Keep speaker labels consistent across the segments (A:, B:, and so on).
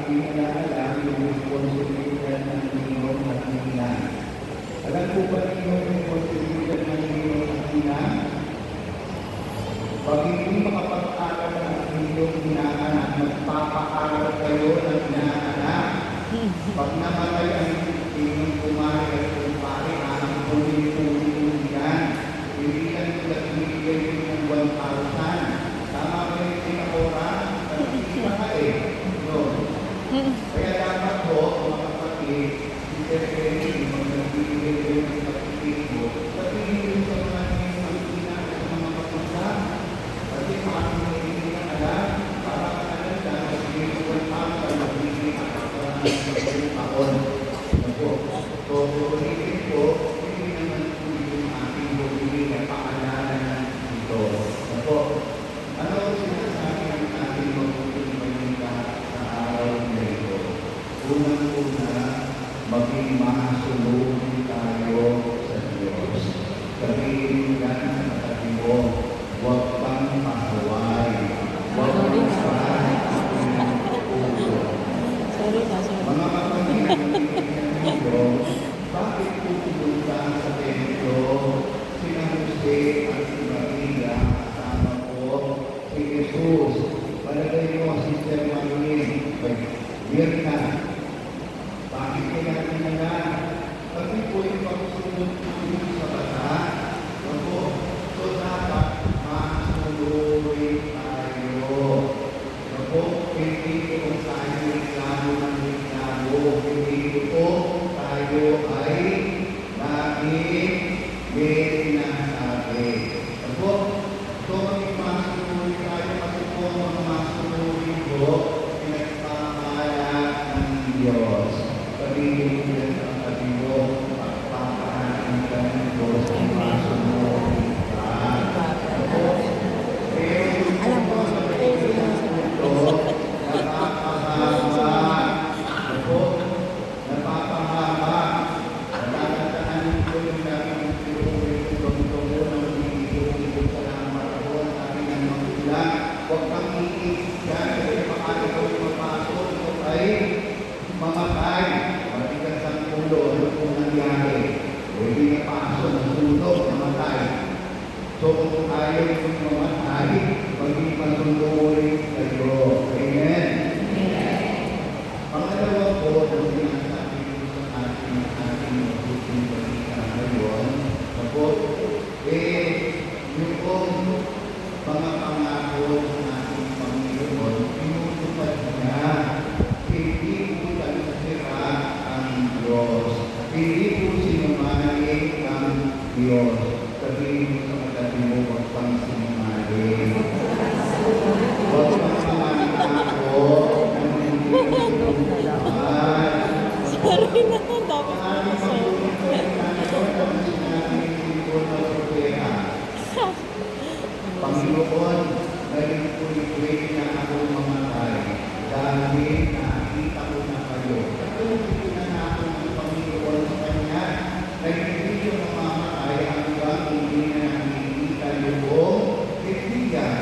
A: ating alaala yung responsibilidad ng Panginoon at ng ina. Alam po ba ninyo yung responsibilidad ng Panginoon at ina? Pag hindi makapag-aral ang inyong inaanak, magpapaaral kayo ng inaanak. Pag namatay ang inyong kumari at kumpari, ang huli-huli yan. Hindi yan nagbibigay ng 1,000. Tama ba yung pinakora? Hindi pa ka eh. No. Kaya dapat po, mga kapatid, hindi mo nagbibigay kayo ng kapatid mo. Sabihin sa mga ina at sa mga kapatid. Kasi paano mo hindi na alam, para alam na sabihin ko ang pangkal na hindi makakapagpapon. So, ulitin ko, hindi naman po yung ating bumili na paalalan dito. Ano ang sinasabi ng ating mabuting balita sa araw na ito? Unang-una, maging makasunod tayo sa Diyos. Sabihin yan sa katabi mo, huwag kang pasaway. Huwag kang pasaway. Mga kapatid, bakit pupunta sa templo sina Jose at si Maria kasama po si Jesus? Palagay mo si Sir Manuel, Mirna. Bakit kaya kinalan? Kasi po yung pagsusunod sa bata. So dapat masunurin tayo. Hindi po tayo reklamo ng reklamo. Hindi po tayo ay laging may sinasabi. So maging masunurin tayo kasi po ang masunurin ko pinagpapala ng Diyos. Sabihin ko yan sa sabi mo, pagpapalain ka ng Diyos ang masunurin ka. Alam mo, napapahaba. Natataanin ko yung daming tulong-tulong sa mga marahon, sabi ng mga ulang, huwag kang iisip yan, kasi paano ko mapasok ito ay mamatay. Matigas ang ulo, ano kung nangyari? Hindi napasok, nasunog, namatay. So kung ayaw kong mamatay, maging masunurin kayo. Amen? Pangalawa po, ang sinasabi ko sa ating mabuting balita ngayon, yung mga pangako ng ating Panginoon, tinutupad niya. Hindi po talusira ang Diyos. Hindi po sinungaling ang Diyos. Sabihin mo sa katabi mo, huwag pang sinungaling. Huwag pang pangako ng hindi sinungaling.
B: Sorry na, dapat ako sorry.
A: Panginoon, ngayon po'y pwede na ako mamatay dahil nakita ko na kayo. Katulad na ako ng Panginoon sa Kanya na hindi yung mamamatay hanggang hindi na nakikita yung kaibigan.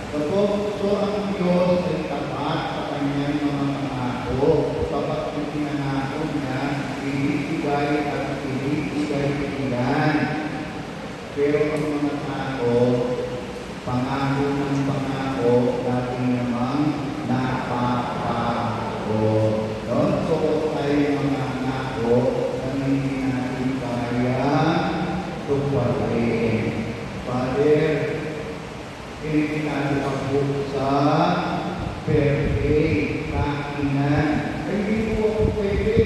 A: So ang Diyos ay tapat sa Kanyang mga pangako. Kapag pinangako niya, ibibigay at ibibigay ilan. Pero ang mga tao, pangako ng pangako, dati namang napapako. So tayo mga nako na hindi natin kaya tuparin. Father, hindi natin pagbuк sa perfect kakinan. Hindi po ako pwede.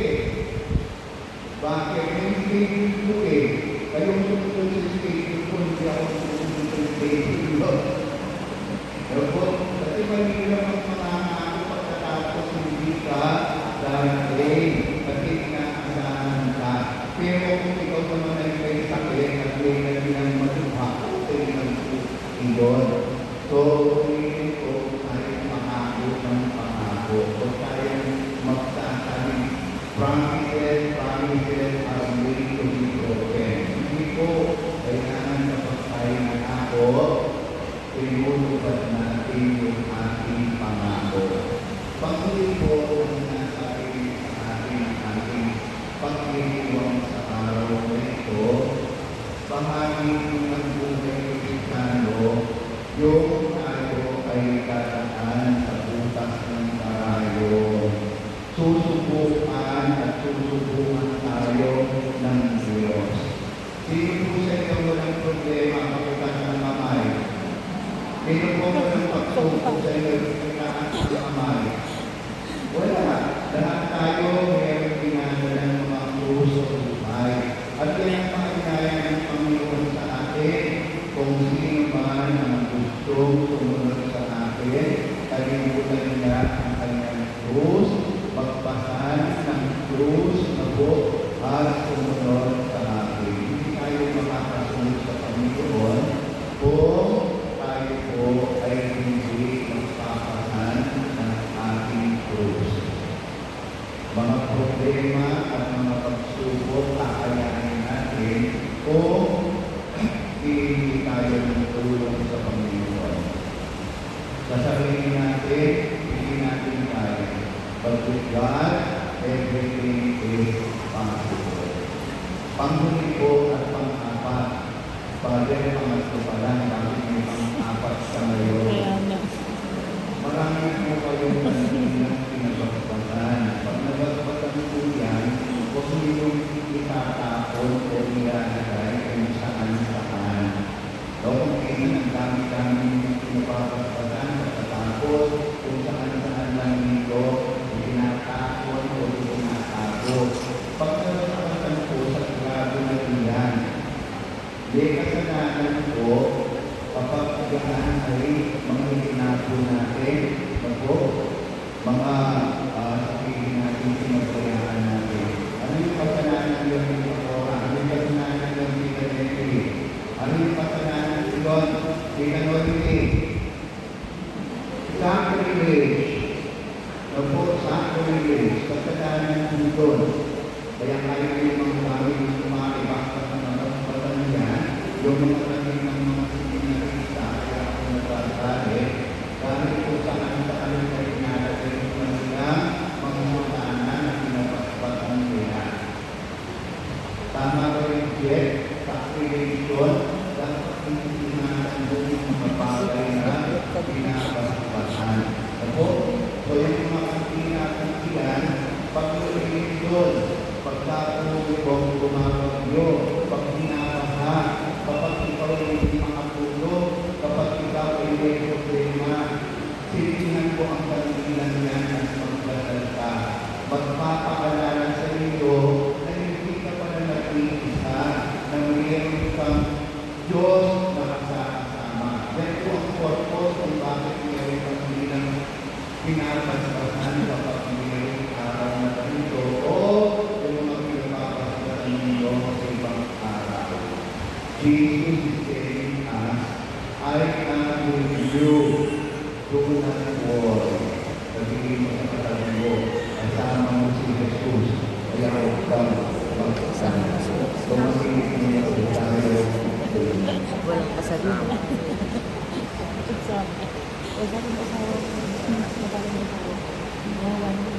A: Bakit? Hindi po eh. Kayong tungkol sa schedule ko, hindi ako tungkol sa schedule. Kasi mahirap ang pangangako pagkatapos hindi ka darating. Kasi inaasahan ka. Pero kung ikaw naman ay may sakit at may nabilang matuha, ay nag-iyon. So, ulitin ko, tayo pangako ng pangako. Kung tayo magsasabi, promises are made to be broken. Hindi po, kailangan kapag tayo nangako, tinutupad natin yung ating pangako. Panguli po, ang kanyang krus, magpasan ng krus na po at sumunod sa akin. Hindi tayo makakasunod sa Panginoon kung tayo po ay hindi magpapasan ng ating krus. Mga problema at mga pagsubok kakayanin natin kung hindi tayo tutulong sa Panginoon. Sasabihin natin, hindi natin kaya. But with God, everything is possible. Panghuli po at pang-apat. Father, pangatlo pa lang, bakit may pang-apat sa ngayon?
B: Kaya na.
A: Marami po kayong kanilang pinagpapatan. Pag nagpapatan po yan, huwag niyong itatapon o ilalagay kung saan-saan. Kung kailan ang dami-dami yung pinagpapatan, pagkatapos, kung saan-saan lang nito, itinatapon o itinatapo. Pag nagpapatan po sa grado na iyan, di kasalanan po, kapag yan ay mga itinapo natin, mga sabihin natin, pinagpayaan natin. Ano yung kasalanan yung pinagpapora? Ano yung kasalanan yung pinagpapora? Ano yung kasalanan yun? Pinagpapora. Sacrilege. Sacrilege. Kasalanan po doon. Kaya kayo yung mga dami ng kumakibakta ng mga kapatan yan, yung mga kaming ng mga sininarista, kaya ako nagsasabi, dahil kung saan-saan ay pinalagay ng kanila, mga makanan na pinapaspasan nila. Tama ba yung jet? Sacrilege yun? Dapat hindi pinalagay ng mga bagay na pinapaspasan. So yung mga kantinatan ilan, pag-ulit yun, pagkakong gumagawyo, pag hinabaha, kapag ikaw ay hindi makatulog, kapag ikaw ay may problema, sinihan ko ang kandilan yan at magdadalta. Magpapaalala sa iyo na hindi ka pala nag-iisa, na mayroon kang Diyos na kasama. Yan po ang purpose kung bakit mayroon kang bilang pinapaspasan kapag mayroon araw na ganito o Jesus is telling us, I am with you. Do not worry. Sabihin mo sa katabi mo, kasama mo si Jesus. Kaya huwag kang magsasama. Tumakinig niya sa tayo.
C: Walang kasalanan.
B: Example. O, bakit asawa ko? Matagal mo ako.